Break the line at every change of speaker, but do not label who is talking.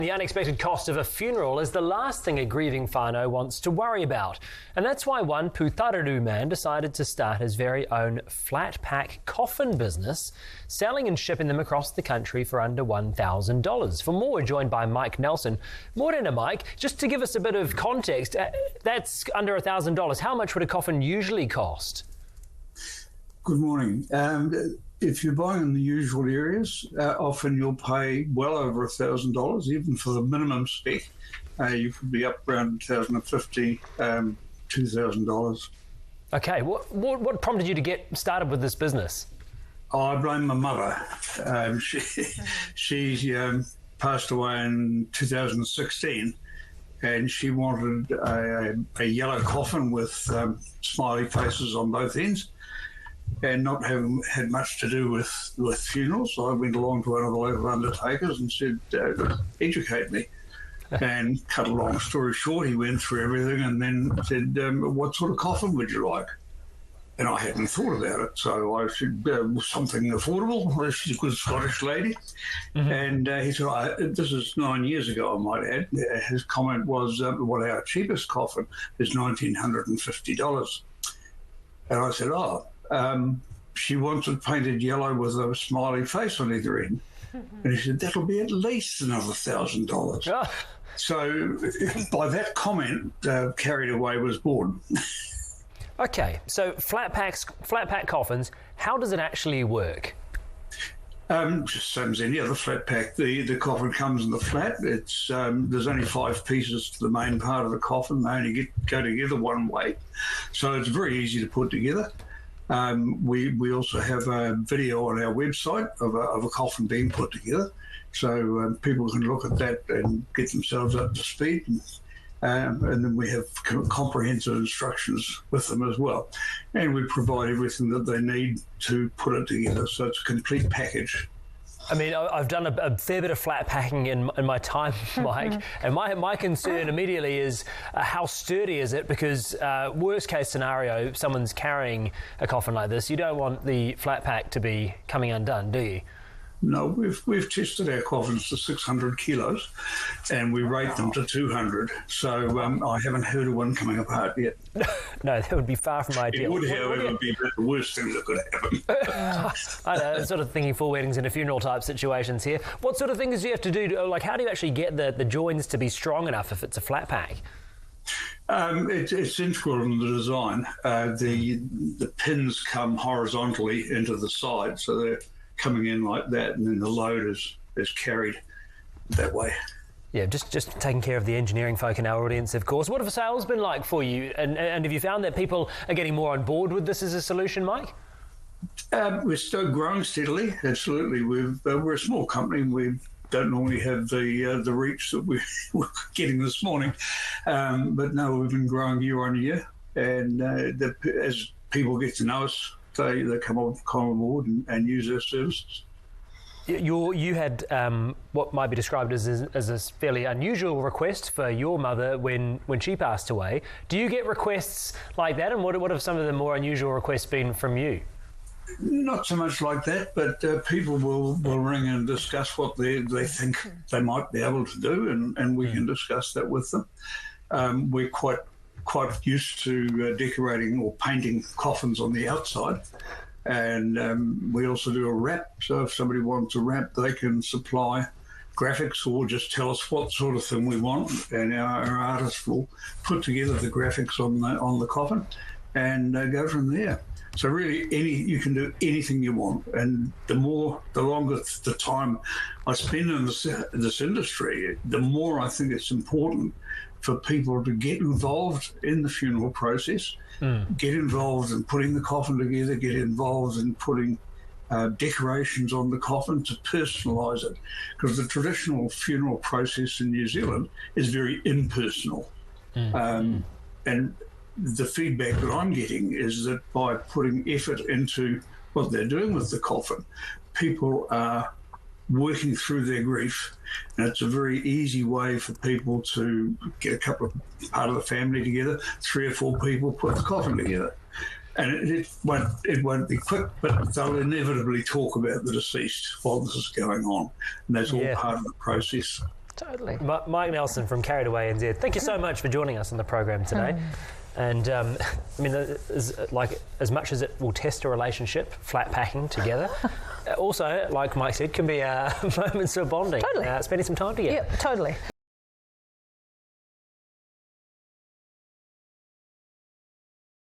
The unexpected cost of a funeral is the last thing a grieving whānau wants to worry about. And that's why one Pūtararu man decided to start his very own flatpack coffin business, selling and shipping them across the country for under $1,000. For more, we're joined by Mike Nelson. Morena, Mike. Just to give us a bit of context, that's under $1,000. How much would a coffin usually cost?
Good morning. If you're buying in the usual areas, often you'll pay well over $1,000, even for the minimum spec. You could be up around $1,050, $2,000.
Okay, what prompted you to get started with this business?
I blame my mother. She passed away in 2016, and she wanted a yellow coffin with smiley faces on both ends, and not having had much to do with funerals. So I went along to one of the local undertakers and said, educate me. And cut a long story short, he went through everything and then said, what sort of coffin would you like? And I hadn't thought about it. So I said, something affordable. She's a good Scottish lady. Mm-hmm. And he said, this is 9 years ago, I might add. His comment was, well, our cheapest coffin is $1,950. And I said, she wants it painted yellow with a smiley face on either end. And he said, that'll be at least another $1,000. Oh. So by that comment, Carried Away was born.
Okay, so flatpack coffins, how does it actually work?
Just same as any other flat pack. The coffin comes in the flat. It's there's only 5 pieces to the main part of the coffin. They only go together one way. So it's very easy to put together. We also have a video on our website of a coffin being put together, so people can look at that and get themselves up to speed. And then we have comprehensive instructions with them as well. And we provide everything that they need to put it together, so it's a complete package.
I mean, I've done a fair bit of flat packing in my time, Mike, and my concern immediately is how sturdy is it? Because worst case scenario, if someone's carrying a coffin like this, you don't want the flat pack to be coming undone, do you?
No, we've tested our coffins to 600 kilos, and we rate them to 200. So I haven't heard of one coming apart yet.
No, that would be far from ideal.
It would, however, be the worst thing that could happen.
I know, I'm sort of thinking full weddings and funeral type situations here. What sort of things do you have to do? Like, how do you actually get the joins to be strong enough if it's a flat pack?
It's integral in the design. The pins come horizontally into the side, so they're coming in like that, and then the load is carried that way.
Yeah, just taking care of the engineering folk in our audience, of course. What have sales been like for you? And have you found that people are getting more on board with this as a solution, Mike?
We're still growing steadily, absolutely. We're a small company, and we don't normally have the reach that we're getting this morning. But no, we've been growing year on year, and as people get to know us, they come on board and use our services.
You had what might be described as a fairly unusual request for your mother when she passed away. Do you get requests like that, and what have some of the more unusual requests been from you?
Not so much like that, but people will ring and discuss what they think they might be able to do, and we can discuss that with them. We're quite used to decorating or painting coffins on the outside, and we also do a wrap. So if somebody wants a wrap, they can supply graphics or just tell us what sort of thing we want, and our artists will put together the graphics on the coffin and go from there. So really, you can do anything you want, and the longer the time I spend in this industry, the more I think it's important for people to get involved in the funeral process, get involved in putting the coffin together, get involved in putting decorations on the coffin to personalise it. Because the traditional funeral process in New Zealand is very impersonal. And the feedback that I'm getting is that by putting effort into what they're doing with the coffin, people are working through their grief, and it's a very easy way for people to get a couple of part of the family together, 3 or 4 people put the coffin together, and it won't be quick, but they'll inevitably talk about the deceased while this is going on, and that's all part of the process.
Totally.
Mike Nelson from Carried Away NZ, thank you so much for joining us on the program today. And I mean, as much as it will test a relationship, flat packing together, also, like Mike said, can be moments of bonding.
Totally.
Spending some time together.
Yeah, totally.